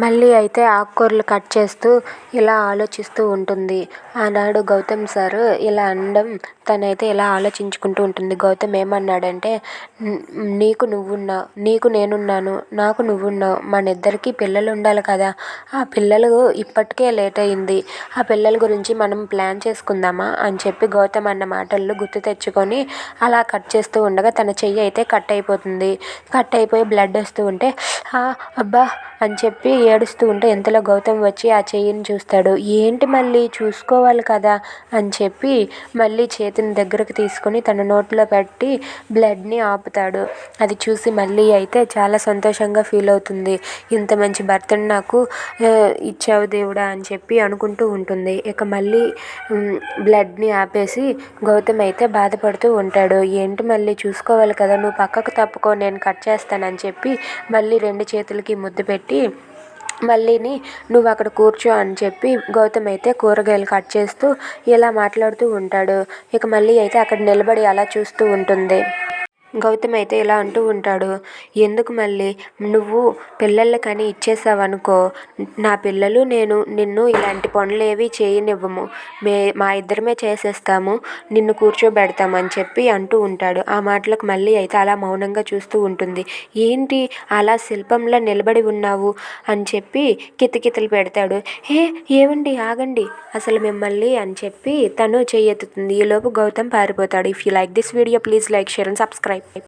మళ్ళీ అయితే ఆకుకూరలు కట్ చేస్తూ ఇలా ఆలోచిస్తూ ఉంటుంది. ఆనాడు గౌతమ్ సార్ ఇలా అనడం తనైతే ఇలా ఆలోచించుకుంటూ ఉంటుంది. గౌతమ్ ఏమన్నాడంటే, నీకు నువ్వున్నావు, నీకు నేనున్నాను, నాకు నువ్వున్నావు, మన ఇద్దరికీ పిల్లలు ఉండాలి కదా, ఆ పిల్లలు ఇప్పటికే లేట్ అయింది, ఆ పిల్లల గురించి మనం ప్లాన్ చేసుకుందామా అని చెప్పి గౌతమ్ అన్న మాటలు గుర్తు తెచ్చుకొని అలా కట్ చేస్తూ ఉండగా తన చెయ్యి అయితే కట్ అయిపోతుంది. కట్ అయిపోయి బ్లడ్ వస్తూ ఉంటే అబ్బా అని చెప్పి ఏడుస్తూ ఉంటే ఇంతలో గౌతమ్ వచ్చి ఆ చెయ్యిని చూస్తాడు. ఏంటి మళ్ళీ చూసుకోవాలి కదా అని చెప్పి మళ్ళీ చేతిని దగ్గరకు తీసుకొని తన నోట్లో పెట్టి బ్లడ్ని ఆపుతాడు. అది చూసి మళ్ళీ అయితే చాలా సంతోషంగా ఫీల్ అవుతుంది. ఇంత మంచి భర్తను నాకు ఇచ్చావు దేవుడా అని చెప్పి అనుకుంటూ ఉంటుంది. ఇక మళ్ళీ బ్లడ్ని ఆపేసి గౌతమ్ అయితే బాధపడుతూ ఉంటాడు. ఏంటి మళ్ళీ చూసుకోవాలి కదా, నువ్వు పక్కకు తప్పుకో, నేను కట్ చేస్తానని చెప్పి మళ్ళీ 2 చేతులకి ముద్దు పెట్టి మళ్ళీని నువ్వు అక్కడ కూర్చో అని చెప్పి గౌతమ్ అయితే కూరగాయలు కట్ చేస్తూ ఇలా మాట్లాడుతూ ఉంటాడు. ఇక మళ్ళీ అయితే అక్కడ నిలబడి అలా చూస్తూ ఉంటుంది. గౌతమ్ అయితే ఇలా అంటూ ఉంటాడు, ఎందుకు మళ్ళీ నువ్వు పిల్లలకని ఇచ్చేసావనుకో, నా పిల్లలు నేను నిన్ను ఇలాంటి పనులేవి చేయనివ్వము, మా ఇద్దరమే చేసేస్తాము, నిన్ను కూర్చోబెడతామని చెప్పి అంటూ ఉంటాడు. ఆ మాటలకు మళ్ళీ అయితే అలా మౌనంగా చూస్తూ ఉంటుంది. ఏంటి అలా శిల్పంలో నిలబడి ఉన్నావు అని చెప్పి కితకితలు పెడతాడు. ఏవండి ఆగండి అసలు మిమ్మల్ని అని చెప్పి తను చెయ్యెత్తుతుంది. ఈలోపు గౌతమ్ పారిపోతాడు. If you like this video please like, share and subscribe.